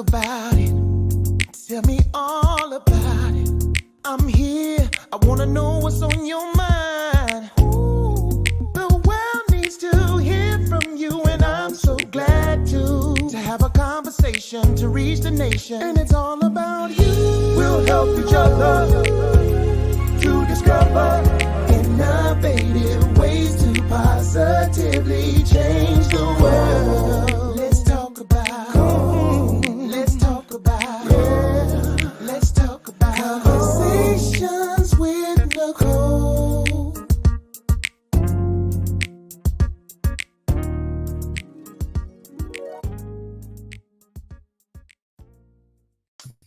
about it. Tell me all about it. I'm here. I wanna know what's on your mind. Ooh, the world needs to hear from you, and I'm so glad to have a conversation to reach the nation. And it's all about you. We'll help each other to discover innovative ways to positively change the world. Let's talk about. Let's talk about. Yeah. Let's talk about conversations with Nicole.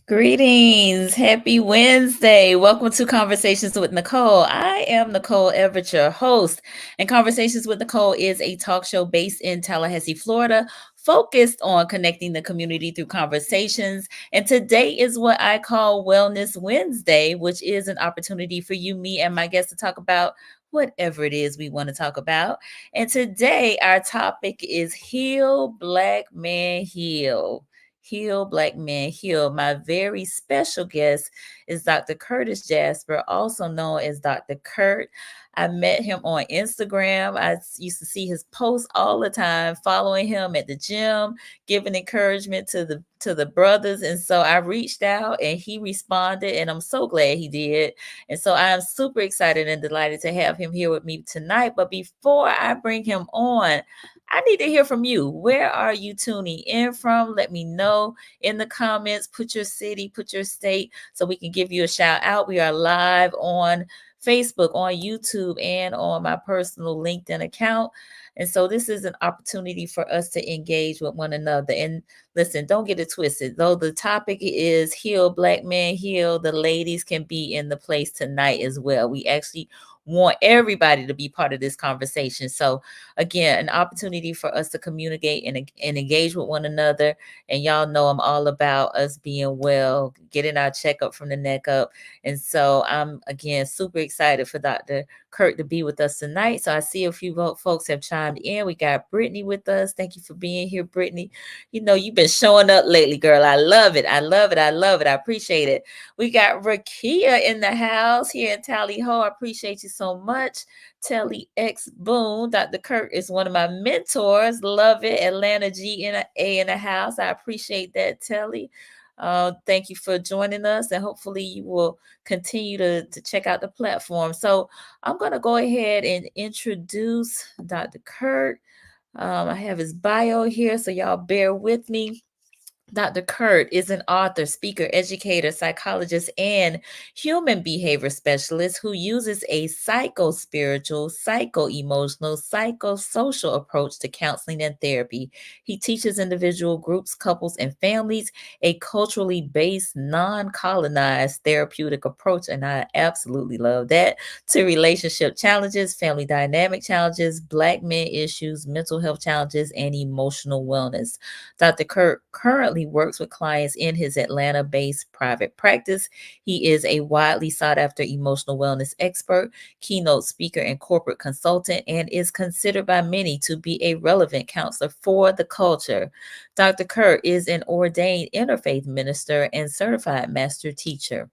Greetings. Happy Wednesday. Welcome to Conversations with Nicole. I am Nicole Everett, your host. And Conversations with Nicole is a talk show based in Tallahassee, Florida, focused on connecting the community through conversations. And today is what I call Wellness Wednesday, which is an opportunity for you, me, and my guests to talk about whatever it is we want to talk about. And today our topic is Heal Black Man Heal. Heal Black Men Heal. My very special guest is Dr. Curtis Jasper, also known as Dr. Curt. I met him on Instagram. I used to see his posts all the time, following him at the gym, giving encouragement to the brothers. And so I reached out and he responded, and I'm so glad he did. And so I am super excited and delighted to have him here with me tonight. But before I bring him on, I need to hear from you. Where are you tuning in from? Let me know in the comments. Put your city, put your state, so we can give you a shout out. We are live on Facebook, on YouTube, and on my personal LinkedIn account. And so this is an opportunity for us to engage with one another. And listen, don't get it twisted. Though the topic is Heal Black Men Heal, the ladies can be in the place tonight as well. We actually want everybody to be part of this conversation. So again, an opportunity for us to communicate and engage with one another. And y'all know I'm all about us being well, getting our checkup from the neck up. And so I'm, again, super excited for Dr. Curt to be with us tonight. So I see a few folks have chimed in. We got Brittany with us. Thank you for being here, Brittany. You know, you've been showing up lately, girl. I love it. I love it. I love it. I appreciate it. We got Rakia in the house here in Tally Ho. I appreciate you so much. Telly X Boone. Dr. Curt is one of my mentors. Love it. Atlanta G in the house. I appreciate that, Telly. Thank you for joining us, and hopefully you will continue to check out the platform. So I'm going to go ahead and introduce Dr. Curt. I have his bio here, so y'all bear with me. Dr. Curt is an author, speaker, educator, psychologist, and human behavior specialist who uses a psycho-spiritual, psycho-emotional, psychosocial approach to counseling and therapy. He teaches individual groups, couples, and families a culturally based, non-colonized therapeutic approach, and I absolutely love that, to relationship challenges, family dynamic challenges, Black men issues, mental health challenges, and emotional wellness. Dr. Curt currently works with clients in his Atlanta-based private practice. He is a widely sought-after emotional wellness expert, keynote speaker, and corporate consultant, and is considered by many to be a relevant counselor for the culture. Dr. Curt is an ordained interfaith minister and certified master teacher.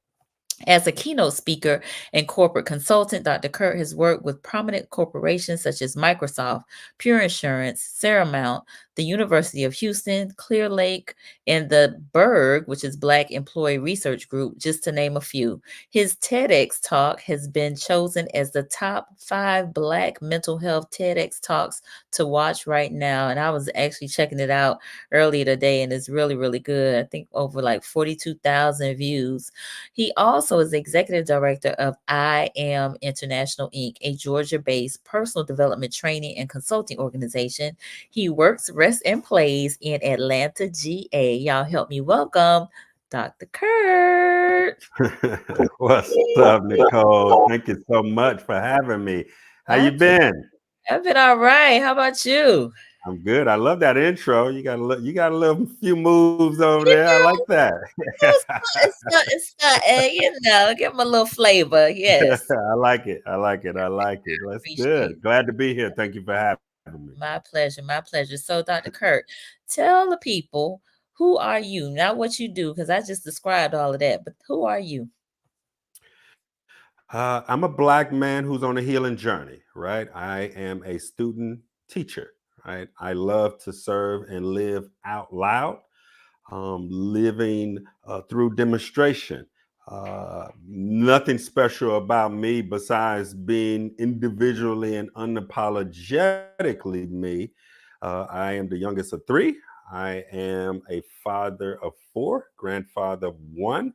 As a keynote speaker and corporate consultant, Dr. Curt has worked with prominent corporations such as Microsoft, Pure Insurance, Paramount, the University of Houston, Clear Lake, and the Berg, which is Black Employee Research Group, just to name a few. His TEDx talk has been chosen as the top 5 Black mental health TEDx talks to watch right now. And I was actually checking it out earlier today, and it's really, really good. I think over like 42,000 views. He also is the executive director of I Am International Inc., a Georgia-based personal development training and consulting organization. He works, rests, and plays in Atlanta, GA. Y'all help me welcome Dr. Curt. What's up, Nicole? Thank you so much for having me. How you been? I've been all right. How about you? I'm good. I love that intro. You got a little few moves over there. I like that. It's not, give them a little flavor. Yes. I like it. That's good. Glad to be here. Thank you for having me. My pleasure. My pleasure. So, Dr. Curt, tell the people, Who are you? Not what you do, because I just described all of that, but who are you? I'm a Black man who's on a healing journey, right? I am a student teacher, right? I love to serve and live out loud, living through demonstration. Nothing special about me besides being individually and unapologetically me. I am the youngest of three. I am a father of four, grandfather of one.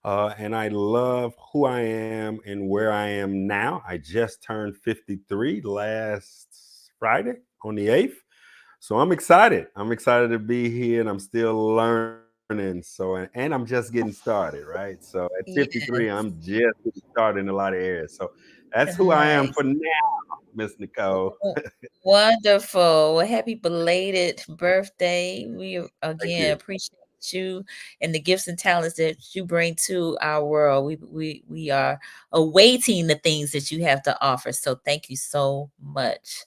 And I love who I am and where I am now. I just turned 53 last Friday on the 8th. So I'm excited. I'm excited to be here and I'm still learning. So, and I'm just getting started, right? So at 53, I'm Yes. just getting started in a lot of areas. So that's who I am Nice. for now, Miss Nicole. W- Wonderful. Well, happy belated birthday. We Thank again you. appreciate you and the gifts and talents that you bring to our world. We are awaiting the things that you have to offer. So thank you so much.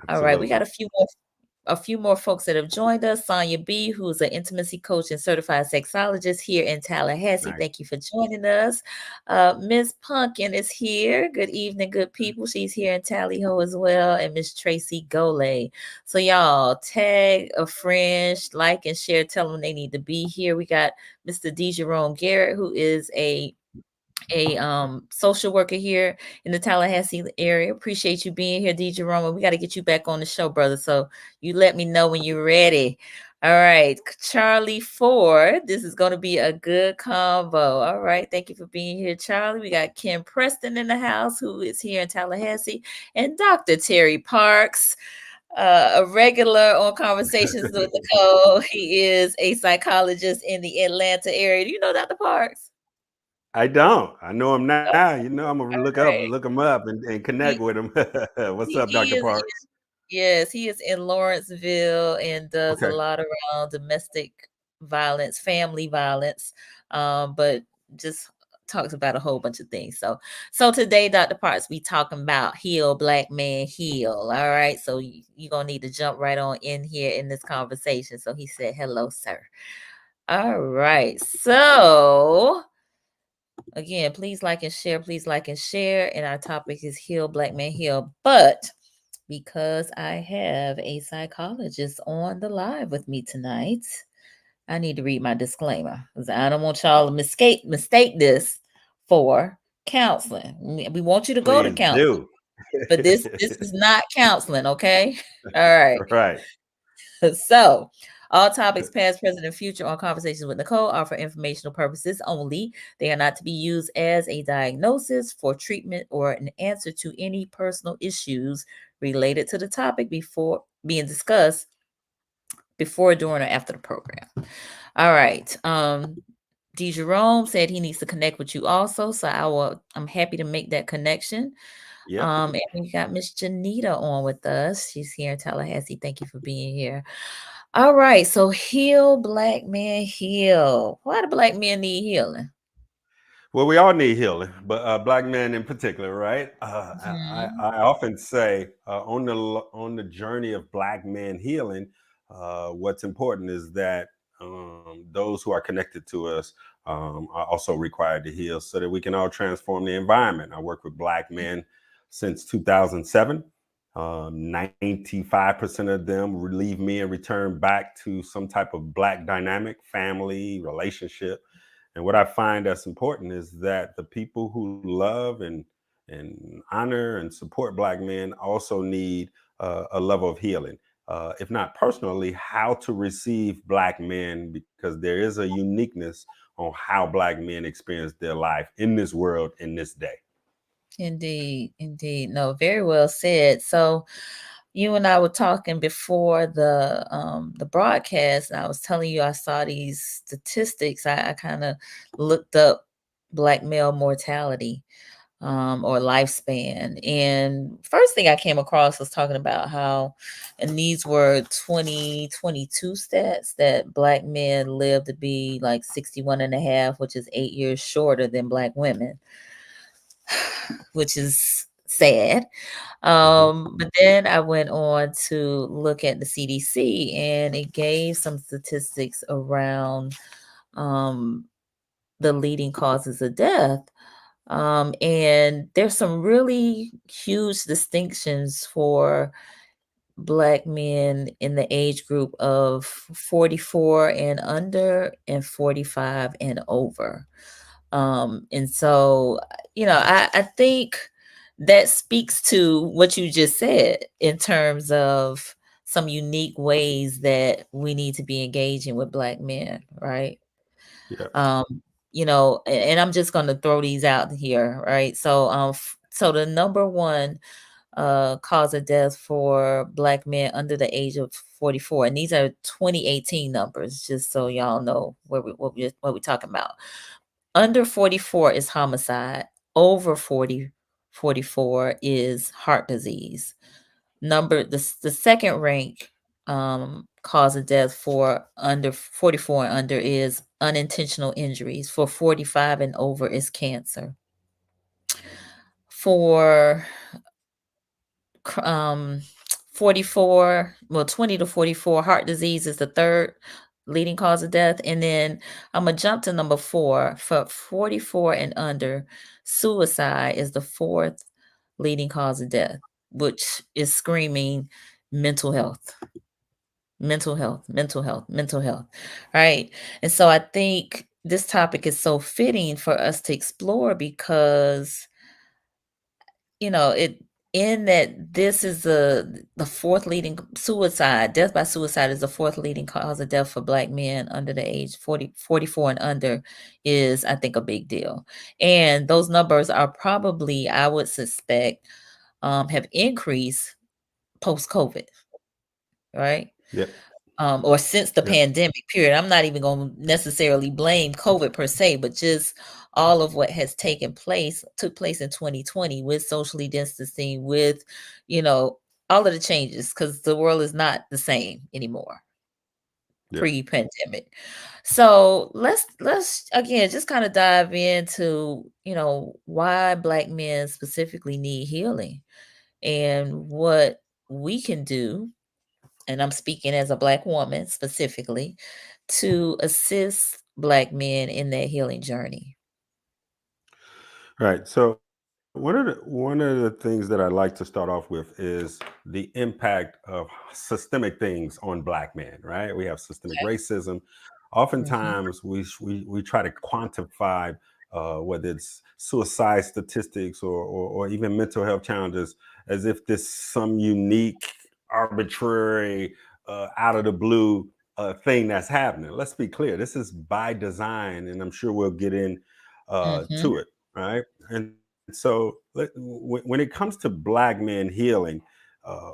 All right, we got Absolutely. a few more folks that have joined us. Sonia B, who's an intimacy coach and certified sexologist here in Tallahassee. Nice. Thank you for joining us. Miss Pumpkin is here. Good evening, good people. She's here in Tally Ho as well. And Miss Tracy Gole. So y'all tag a friend, like and share, tell them they need to be here. We got Mr. D. Jerome Garrett, who is a social worker here in the Tallahassee area. Appreciate you being here, D. Jerome. We got to get you back on the show, brother. So you let me know when you're ready. All right, Charlie Ford. This is going to be a good combo. All right, thank you for being here, Charlie. We got Kim Preston in the house, who is here in Tallahassee, and Dr. Terry Parks, a regular on Conversations with Nicole. He is a psychologist in the Atlanta area. Do you know Dr. Parks? I don't. I know him Okay, now. You know, I'm gonna right. look him up and connect He with him. What's he up, he Dr. is Parks? yes, he is in Lawrenceville and does a Okay. lot around domestic violence, family violence, but just talks about a whole bunch of things. So today, Dr. Parks, we talking about heal, Black man heal. All right, so you're gonna need to jump right on in here in this conversation. So he said, "Hello, sir." All right, so again, please like and share. Please like and share. And our topic is heal, Black man heal. But because I have a psychologist on the live with me tonight, I need to read my disclaimer because I don't want y'all to mistake this for counseling. We want you to go to Please counseling, do. but this is not counseling, okay? All right. Right. So, all topics past, present, and future on Conversations with Nicole are for informational purposes only. They are not to be used as a diagnosis for treatment or an answer to any personal issues related to the topic before being discussed before, during, or after the program. All right. D. Jerome said he needs to connect with you also, so I'm happy to make that connection. Yep. And we got Miss Janita on with us. She's here in Tallahassee. Thank you for being here. All right, so heal, Black man, heal. Why do Black men need healing? Well, we all need healing, but Black men in particular, right? Mhm. I often say on the journey of Black men healing, what's important is that those who are connected to us are also required to heal, so that we can all transform the environment. I work with Black men since 2007. 95% of them leave me and return back to some type of Black dynamic, family, relationship. And what I find that's important is that the people who love and honor and support Black men also need a level of healing. If not personally, how to receive Black men, because there is a uniqueness on how Black men experience their life in this world in this day. Indeed, indeed. No, very well said. So you and I were talking before the broadcast, and I was telling you I saw these statistics. I kind of looked up Black male mortality or lifespan. And first thing I came across was talking about how, and these were 2022 stats, that Black men live to be like 61 and a half, which is 8 years shorter than Black women, which is sad. Mhm. But then I went on to look at the CDC, and it gave some statistics around um, the leading causes of death. And there's some really huge distinctions for Black men in the age group of 44 and under and 45 and over. And so, I think that speaks to what you just said in terms of some unique ways that we need to be engaging with Black men, right? Yeah. Um, and I'm just going to throw these out here, right? So, so the number one cause of death for Black men under the age of 44, and these are 2018 numbers, just so y'all know what we're talking about. Under 44 is homicide. Over 44 is heart disease. The second rank cause of death for under 44 and under is unintentional injuries. For 45 and over is cancer. For cr- um 44, well, 20 to 44, heart disease is the third leading cause of death. And then I'm gonna jump to number 4. For 44 and under, suicide is the fourth leading cause of death, which is screaming mental health, mental health, mental health, mental health. Right. And so I think this topic is so fitting for us to explore because it in that this is the fourth leading suicide. Death by suicide is the fourth leading cause of death for Black men under the age 44 and under is, I think, a big deal. And those numbers are probably, I would suspect, have increased post COVID, right? Yep. Or since the Yep. pandemic period. I'm not even going to necessarily blame COVID per se, but just all of what has took place in 2020 with socially distancing, with, you know, all of the changes, because the world is not the same anymore Yep. pre-pandemic. So let's again just kind of dive into, why Black men specifically need healing and what we can do, and I'm speaking as a Black woman specifically, to assist Black men in their healing journey. Right. So one of the things that I like to start off with is the impact of systemic things on Black men. Right. We have systemic Okay. racism. Mhm. Oftentimes, we try to quantify whether it's suicide statistics or even mental health challenges as if this some unique, arbitrary, out of the blue thing that's happening. Let's be clear. This is by design, and I'm sure we'll get in Mhm. to it. Right. And so when it comes to Black men healing,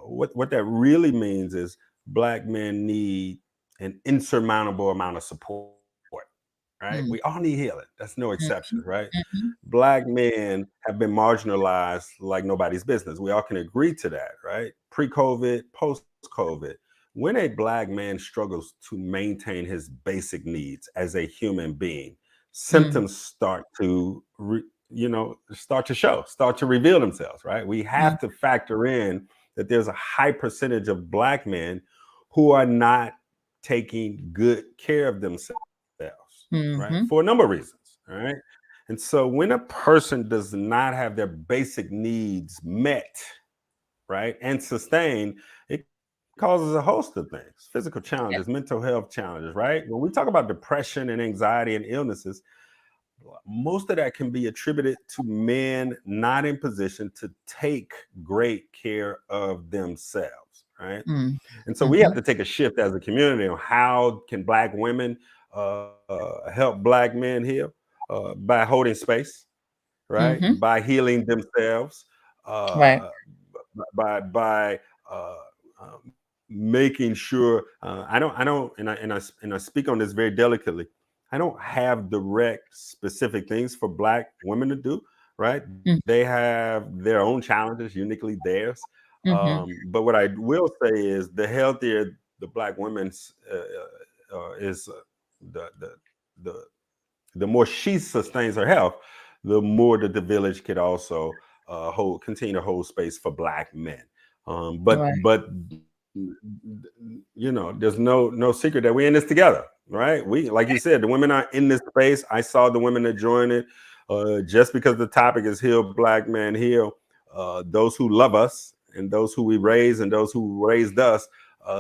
what that really means is Black men need an insurmountable amount of support. Right? Mm. We all need healing. That's no exception, Mhm. right? Mhm. Black men have been marginalized like nobody's business. We all can agree to that, right? Pre-COVID, post-COVID, when a Black man struggles to maintain his basic needs as a human being, Mm. symptoms start to show, start to reveal themselves, right? We Mm. have to factor in that there's a high percentage of Black men who are not taking good care of themselves, right? Mhm. For a number of reasons, all right? And so when a person does not have their basic needs met, right, and sustained, it causes a host of things, physical Yeah. challenges, mental health challenges, right? When we talk about depression and anxiety and illnesses, most of that can be attributed to men not in position to take great care of themselves, right? Mm. And so we have Mhm. to take a shift as a community on how can Black women help Black men heal by holding space, right? Mhm. By healing themselves, Right. uh, by uh, making sure I don't and I speak on this very delicately. I don't have direct specific things for Black women to do, right? Mm. They have their own challenges, uniquely theirs. Mhm. But what I will say is the healthier the Black women's is the the the more she sustains her health, the more that the village could also continue to hold space for Black men. But there's no secret that we're in this together, right? We, like you said, the women are in this space. I saw the women that join it. Just because the topic is heal Black men heal, those who love us and those who we raise and those who raised us,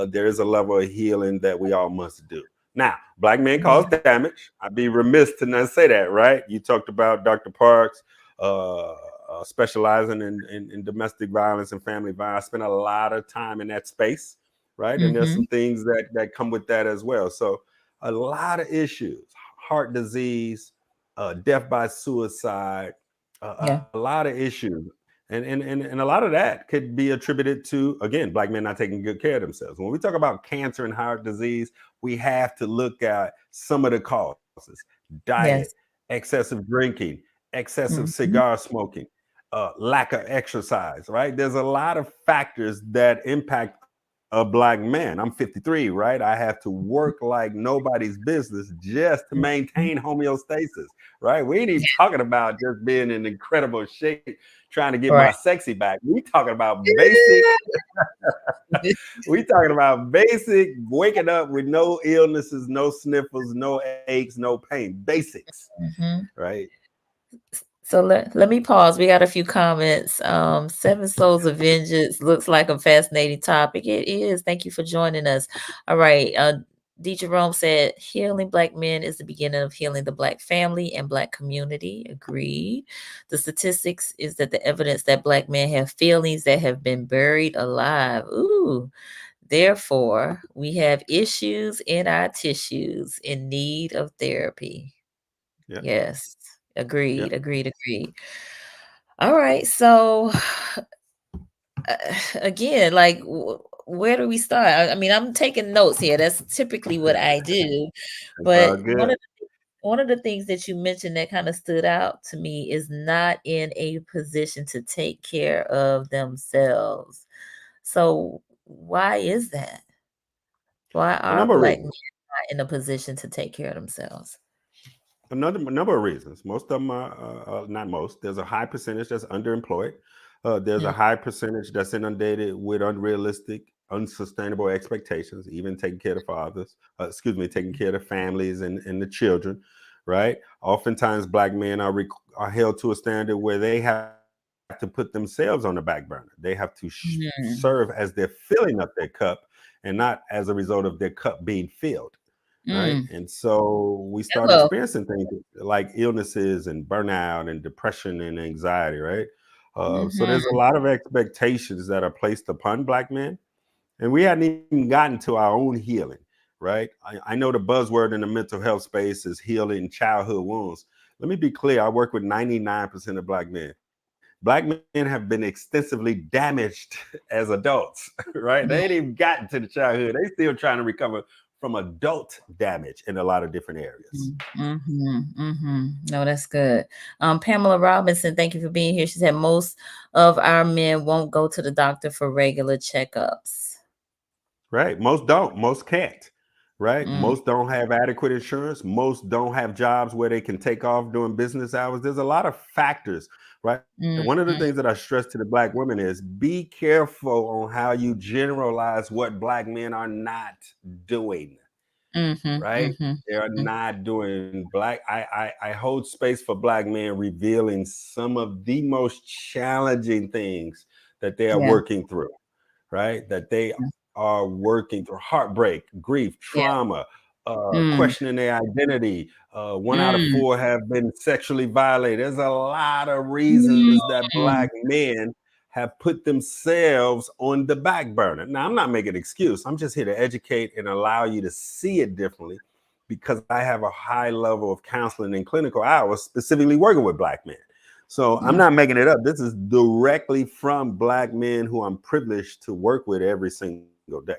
there is a level of healing that we all must do. Now, Black men cause damage. I'd be remiss to not say that, right? You talked about Dr. Parks specializing in domestic violence and family violence. I spent a lot of time in that space, right? And there's some things that come with that as well. So a lot of issues, heart disease, death by suicide, a lot of issues. And a lot of that could be attributed to, again, Black men not taking good care of themselves. When we talk about cancer and heart disease, we have to look at some of the causes: diet, excessive drinking, excessive cigar smoking, lack of exercise, right? There's a lot of factors that impact a Black man. I'm 53, right? I have to work like nobody's business just to maintain homeostasis, right? We ain't even talking about just being in incredible shape, trying to get my sexy back. We talking about basic. We talking about basic waking up with no illnesses, no sniffles, no aches, no pain. Basics, right? So let me pause. We got a few comments. Seven Souls of Vengeance looks like a fascinating topic. It is. Thank you for joining us. All right. D. Jerome said, healing Black men is the beginning of healing the Black family and Black community. Agreed. The statistics is that the evidence that Black men have feelings that have been buried alive. Ooh. Therefore, we have issues in our tissues in need of therapy. Yep. Yes. Agreed. All right. So again, like where do we start? I mean, I'm taking notes here. That's typically what I do. But one of the things that you mentioned that kind of stood out to me is not in a position to take care of themselves. So why is that? Why are Black men not in a position to take care of themselves? A number of reasons. Most of them are not most. There's a high percentage that's underemployed. There's a high percentage that's inundated with unrealistic, unsustainable expectations, even taking care of the fathers, taking care of the families and the children, right? Oftentimes, Black men are held to a standard where they have to put themselves on the back burner. They have to serve as they're filling up their cup and not as a result of their cup being filled. Right. And so we start experiencing things like illnesses and burnout and depression and anxiety. Right. So there's a lot of expectations that are placed upon Black men, and we hadn't even gotten to our own healing. Right. I know the buzzword in the mental health space is healing childhood wounds. Let me be clear. I work with 99% of Black men. Black men have been extensively damaged as adults. Right. They ain't even gotten to the childhood. They still trying to recover from adult damage in a lot of different areas. No, that's good. Pamela Robinson, thank you for being here. She said most of our men won't go to the doctor for regular checkups. Right. Most don't. Most can't. Right. Most don't have adequate insurance. Most don't have jobs where they can take off during business hours. There's a lot of factors. Right. One of the things that I stress to the Black women is be careful on how you generalize what Black men are not doing. Right. They are not doing. I hold space for Black men revealing some of the most challenging things that they are working through. Right. That they are working through: heartbreak, grief, trauma, questioning their identity. 1 out of 4 have been sexually violated. There's a lot of reasons that Black men have put themselves on the back burner. Now, I'm not making an excuse. I'm just here to educate and allow you to see it differently, because I have a high level of counseling and clinical hours specifically working with Black men. So I'm not making it up. This is directly from Black men who I'm privileged to work with every single day.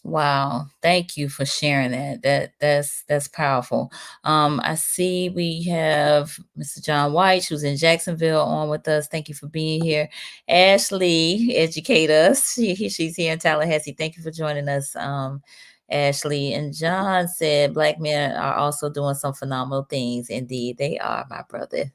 Wow. Thank you for sharing that. That's powerful. I see we have Mr. John White, who's in Jacksonville, on with us. Thank you for being here. Ashley, educate us. She's here in Tallahassee. Thank you for joining us. Ashley and John said Black men are also doing some phenomenal things. Indeed, they are, my brother.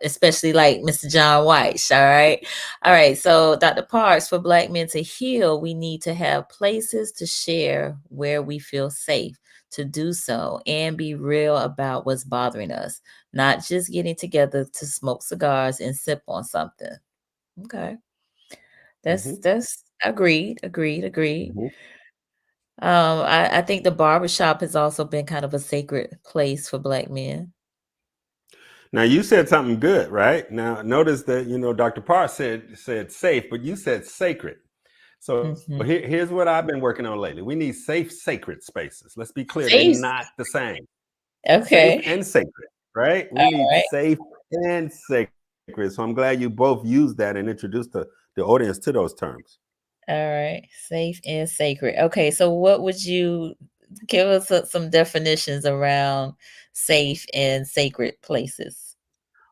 Especially like Mr. John White. All right. All right. So, Dr. Parks, for Black men to heal, we need to have places to share where we feel safe to do so and be real about what's bothering us, not just getting together to smoke cigars and sip on something. Okay. Hmm. That's agreed. Hmm. I think the barbershop has also been kind of a sacred place for Black men. Now you said something good, right? Now notice that Dr. Parr said safe, but you said sacred. So Hmm. here's what I've been working on lately. We need safe, sacred spaces. Let's be clear, they're Safe. not the same. Safe Okay. and sacred, right? We All need right. safe and sacred. So I'm glad you both used that and introduced the audience to those terms. All right. Safe and sacred. Okay. So, what would you give us some definitions around safe and sacred places?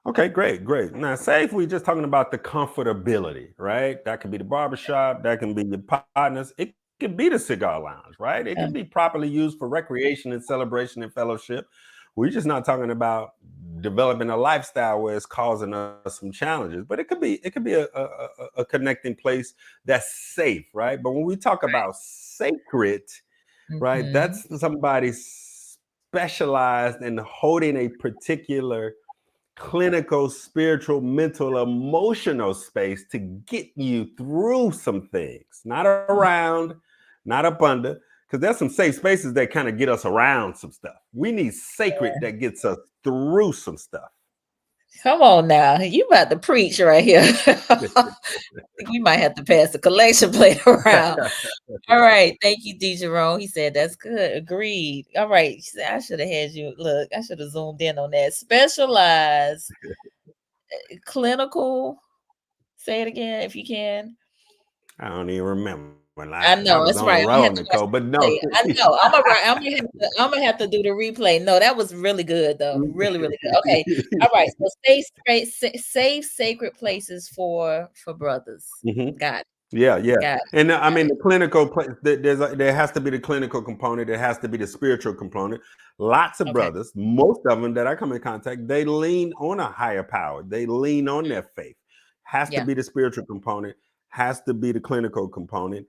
Okay, great. Now, safe, we're just talking about the comfortability, right? That could be the barbershop, that can be your partners, it could be the cigar lounge, right? It Uh, can be properly used for recreation and celebration and fellowship. We're just not talking about developing a lifestyle where it's causing us some challenges, but it could be a connecting place that's safe, right? But when we talk about sacred, right, mhm. that's somebody specialized in holding a particular clinical, spiritual, mental, emotional space to get you through some things, not around, not up under, because there's some safe spaces that kind of get us around some stuff. We need sacred that gets us through some stuff. Come on now. You about to preach right here. Think we might have to pass the collection plate around. All right. Thank you, D. Jerome. He said that's good. Agreed. All right. He said, I should have had you look. I should have zoomed in on that. Specialized clinical. Say it again if you can. I don't even remember. I I know was that's on a right. I'm gonna roll, have to watch Nicole, but the no. replay. I know. I'm gonna have to do the replay. No, that was really good though. Really, really good. Okay. All right. So safe, sacred places for brothers. Mhm. Got it. Yeah. Got it. And I Got mean, it. the clinical place, there has to be the clinical component. There has to be the spiritual component. Lots of Okay. brothers, most of them that I come in contact, they lean on a higher power. They lean on their faith. Has to Yeah. be the spiritual component. Has to be the clinical component.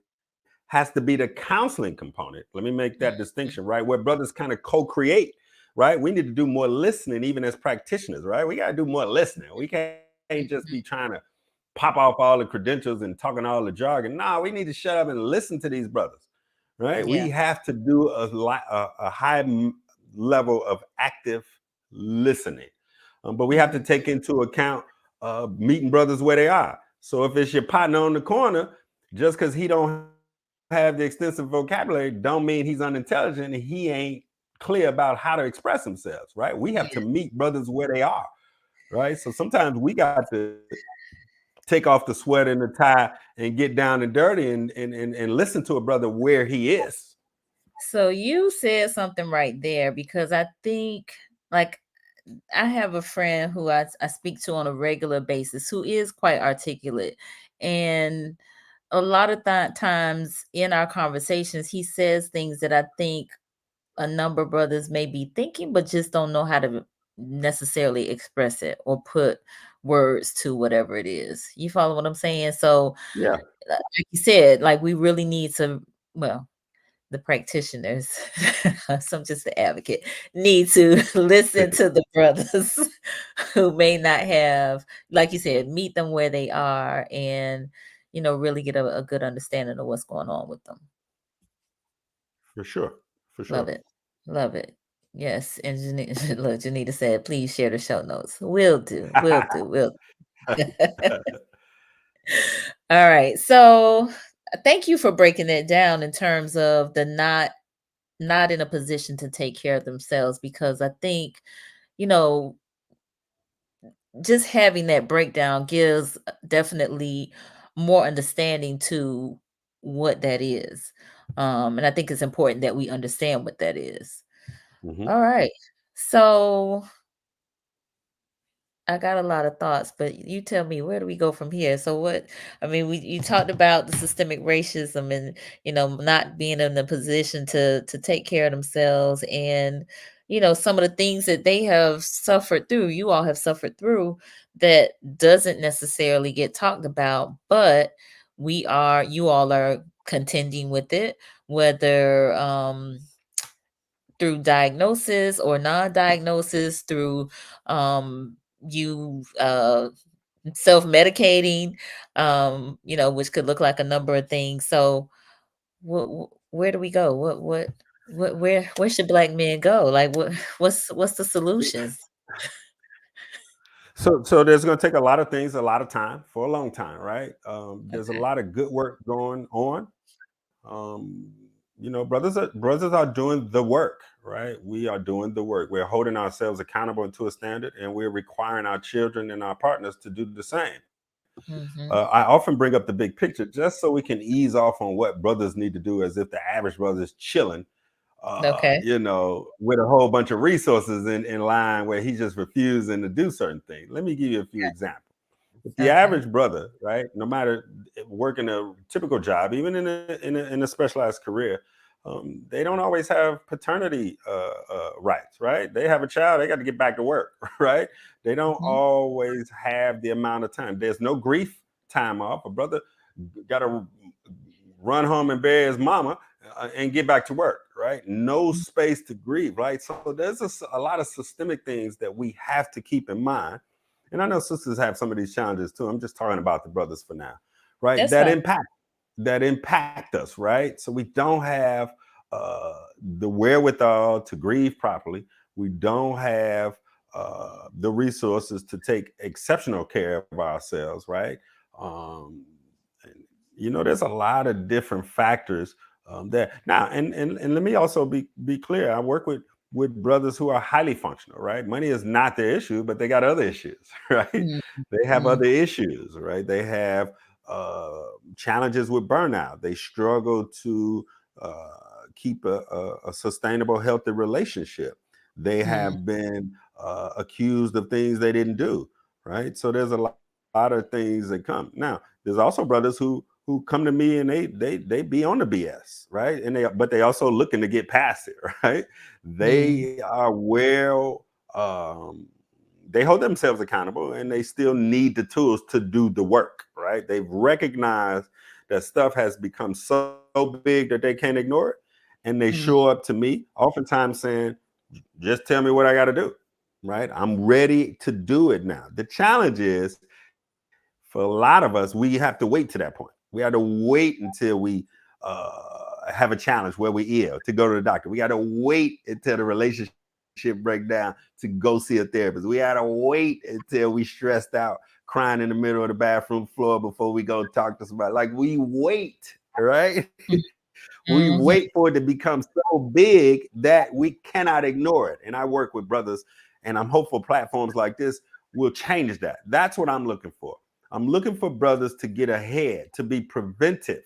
Has to be the counseling component. Let me make that distinction, right? Where brothers kind of co-create, right? We need to do more listening, even as practitioners, right? We got to do more listening. We can't just be trying to pop off all the credentials and talking all the jargon. Nah, we need to shut up and listen to these brothers, right? We Yeah. have to do a high level of active listening, but we have to Mhm. take into account meeting brothers where they are. So if it's your partner on the corner, just because he don't have the extensive vocabulary, don't mean he's unintelligent and he ain't clear about how to express themselves, right? We have to Yeah. meet brothers where they are, right? So sometimes we got to take off the sweat and the tie and get down and dirty and listen to a brother where he is. So you said something right there because I think like I have a friend who I speak to on a regular basis who is quite articulate. And a lot of times in our conversations, he says things that I think a number of brothers may be thinking, but just don't know how to necessarily express it or put words to whatever it is. You follow what I'm saying? So, Yeah, like you said, like we really need to, well, the practitioners, so I'm just the advocate, need to listen to the brothers who may not have, like you said, meet them where they are and, really get a good understanding of what's going on with them. for sure, for Love sure. it. Love it. Yes. And look, Janita said, please share the show notes. Will do. Will do. Will. All right. So thank you for breaking it down in terms of the not in a position to take care of themselves because I think, you know, just having that breakdown gives definitely more understanding to what that is. And I think it's important that we understand what that is. Mhm. All right. So I got a lot of thoughts, but you tell me, where do we go from here? So what, I mean, we you talked about the systemic racism and, not being in a position to take care of themselves, and some of the things that they have suffered through, you all have suffered through, that doesn't necessarily get talked about, but you all are contending with it, whether through diagnosis or non-diagnosis, through you self-medicating, which could look like a number of things. So where do we go? Where should black men go? Like, what's the solutions? So there's going to take a lot of things, a lot of time for a long time, right? There's a lot of good work going on. Um, brothers are doing the work, right? We are doing the work. We're holding ourselves accountable to a standard, and we're requiring our children and our partners to do the same. Hmm. I often bring up the big picture just so we can ease off on what brothers need to do, as if the average brother is chilling, Okay. with a whole bunch of resources in line where he's just refusing to do certain things. Let me give you a few examples. If the Okay. average brother, right, no matter working a typical job, even in a specialized career, they don't always have paternity rights, right? They have a child, they got to get back to work, right? They don't Hmm. always have the amount of time. There's no grief time off. A brother got to run home and bury his mama and get back to work, right? No space to grieve, right? So there's a lot of systemic things that we have to keep in mind. And I know sisters have some of these challenges too. I'm just talking about the brothers for now, right? That's That fine. impact us, right? So we don't have the wherewithal to grieve properly. We don't have the resources to take exceptional care of ourselves, right? Um, and, there's a lot of different factors there. Now, and let me also be clear. I work with brothers who are highly functional, right? Money is not their issue, but they got other issues, right? They have Mm-hmm. other issues, right? They have uh, challenges with burnout. They struggle to uh, keep a sustainable, healthy relationship. They have been accused of things they didn't do, right? So there's a lot of things that come. Now, there's also brothers who come to me and they be on the BS, right? And they also looking to get past it, right? Mm-hmm. They are well um, they hold themselves accountable and they still need the tools to do the work, right? They've recognized that stuff has become so big that they can't ignore it. And they show up to me, oftentimes saying, just tell me what I got to do, right? I'm ready to do it now. The challenge is for a lot of us, we have to wait to that point. We have to wait until we have a challenge where we ill to go to the doctor. We got to wait until the relationship break down to go see a therapist. We got to wait until we stressed out, crying in the middle of the bathroom floor before we go talk to somebody. Like we wait, right? We wait for Mm-hmm. it to become so big that we cannot ignore it. And I work with brothers, and I'm hopeful platforms like this will change that. That's what I'm looking for. I'm looking for brothers to get ahead, to be preventive,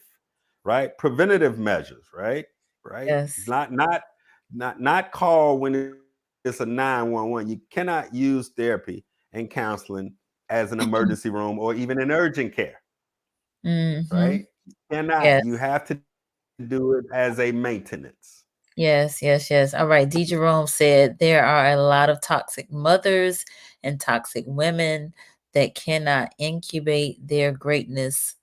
right? Preventative measures, right? Right? Yes. Not call when it's a 911. You cannot use therapy and counseling as an emergency room or even an urgent care, right? Mm-hmm. You cannot. You Yes. have to do it as a maintenance. Yes, yes, yes. All right. D. Jerome said there are a lot of toxic mothers and toxic women that cannot incubate the greatness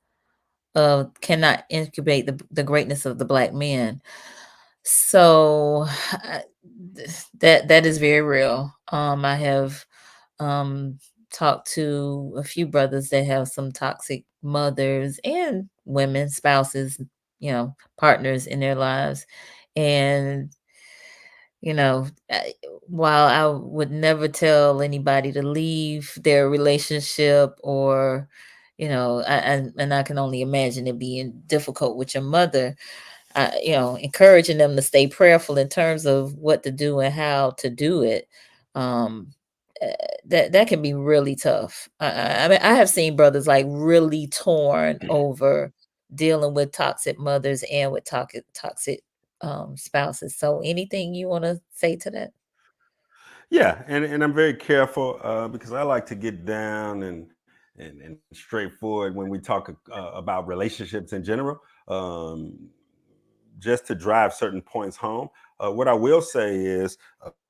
of the black man. So that is very real. I have um talked to a few brothers that have some toxic mothers and women, spouses, partners in their lives. And you know, I, while I would never tell anybody to leave their relationship, or, and I can only imagine it being difficult with your mother, encouraging them to stay prayerful in terms of what to do and how to do it. Um, uh, that can be really tough. I mean, I have seen brothers like really torn over dealing with toxic mothers and with toxic spouses. So anything you want to say to that? Yeah, and I'm very careful because I like to get down and straightforward when we talk about relationships in general, just to drive certain points home. What I will say is,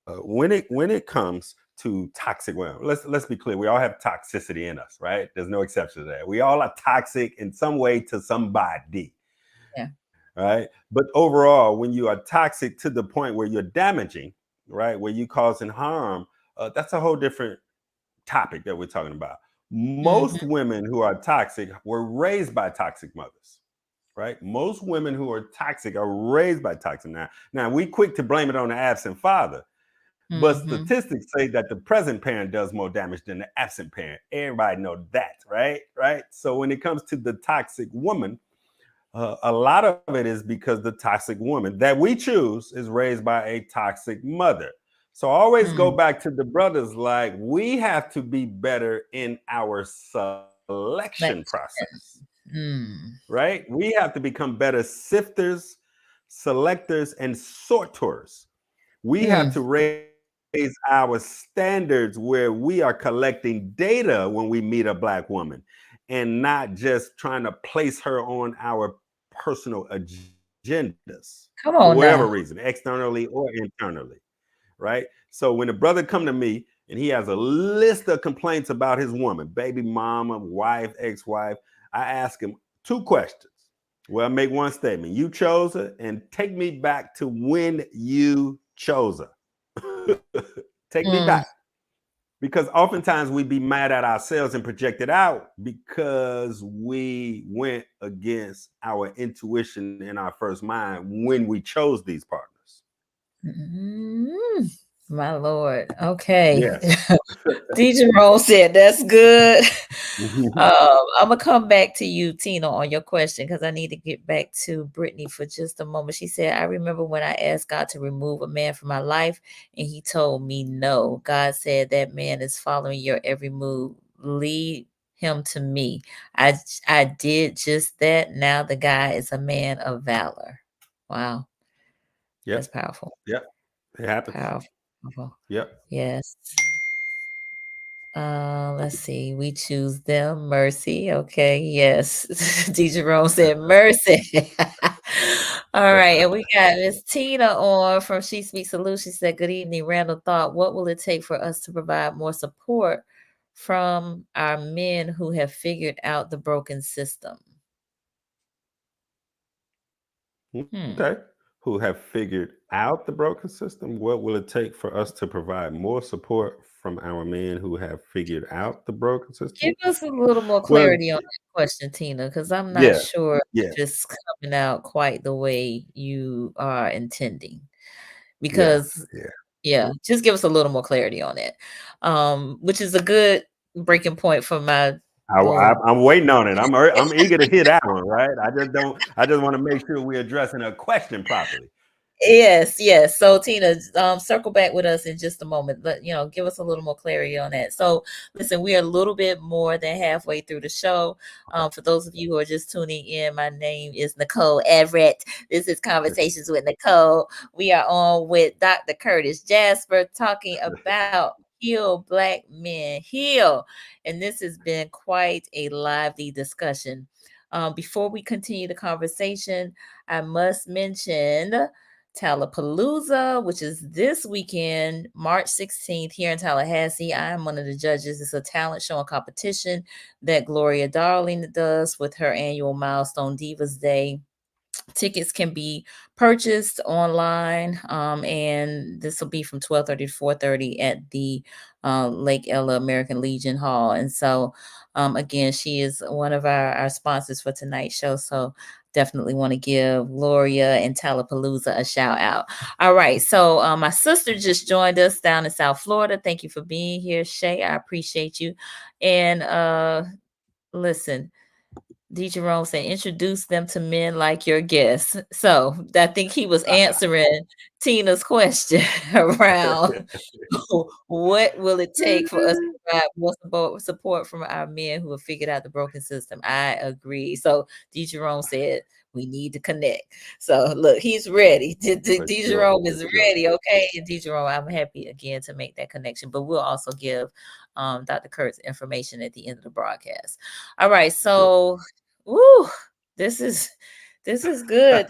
when it comes to toxic women, let's be clear. We all have toxicity in us, right? There's no exception to that. We all are toxic in some way to somebody, Yeah. right? But overall, when you are toxic to the point where you're damaging, right, where you causing harm, that's a whole different topic that we're talking about. Mhm. Most women who are toxic were raised by toxic mothers, right? Most women who are toxic are raised by toxic. Now we quick to blame it on the absent father, but Mhm. statistics say that the present parent does more damage than the absent parent. Everybody know that, right? Right. So when it comes to the toxic woman, a lot of it is because the toxic woman that we choose is raised by a toxic mother. So I always go Mm. back to the brothers, like we have to be better in our selection Selection. process, Mm. right? We have to become better sifters, selectors, and sorters. We have Mm. to raise our standards where we are collecting data when we meet a black woman and not just trying to place her on our personal agendas Come for on whatever now. reason, externally or internally, right? So when a brother come to me and he has a list of complaints about his woman, baby mama, wife, ex-wife, I ask him two questions. Well, make one statement. You chose her, and take me back to when you chose her. Take me Mm. back. Because oftentimes we be mad at ourselves and project it out because we went against our intuition in our first mind when we chose these partners. Mm. My Lord. Okay. Yes. D. Jerome said that's good. I'm gonna come back to you, Tina, on your question because I need to get back to Brittany for just a moment. She said, "I remember when I asked God to remove a man from my life, and He told me no. God said that man is following your every move. Lead him to me. I did just that. Now the guy is a man of valor. Wow, that's Yep. powerful. Yep. It happens. Powerful. Powerful. Yep. Yes." Let's see. We choose them. Mercy. Okay. Yes. D. Jerome said mercy. All right. And we got Miss Tina on from She Speaks Solutions. She said, "Good evening. Randall thought, what will it take for us to provide more support from our men who have figured out the broken system?" Hmm. Okay. Who have figured out the broken system? What will it take for us to provide more support from our men who have figured out the broken Give system? us a little more Well, clarity on that question, Tina, because I'm not yeah, sure yeah, if it's coming out quite the way you are intending. yeah, Because yeah. yeah, just give us a little more clarity on it, which is a good breaking point for my little. I'm waiting on it. I'm eager to hear that one. Right. I just don't. I just want to make sure we're addressing a question properly. Yes, yes. So Tina, circle back with us in just a moment. But give us a little more clarity on that. So listen, we are a little bit more than halfway through the show. Okay. For those of you who are just tuning in, my name is Nicole Everett. This is Conversations with Nicole. We are on with Dr. Curtis Jasper talking about heal black men heal. And this has been quite a lively discussion. Before we continue the conversation, I must mention Tallapalooza, which is this weekend, March 16th, here in Tallahassee. I am one of the judges. It's a talent show and competition that Gloria Darling does with her annual Milestone Divas Day. Tickets can be purchased online, and this will be from 12:30 to 4:30 at the Lake Ella American Legion Hall. And so, again, she is one of our sponsors for tonight's show. So definitely want to give Gloria and Tallapalooza a shout out. All right. So my sister just joined us down in South Florida. Thank you for being here, Shay. I appreciate you. And listen, D. Jerome said, introduce them to men like your guests. So I think he was answering Tina's question around what will it take for us to provide more support from our men who have figured out the broken system. I agree. So D. Jerome said, we need to connect. So look, he's ready. For D. sure, Jerome for is sure. ready. Okay. And D. Jerome, I'm happy again to make that connection. But we'll also give Dr. Curt's information at the end of the broadcast. All right. Sure. So woo, this is good. This is good.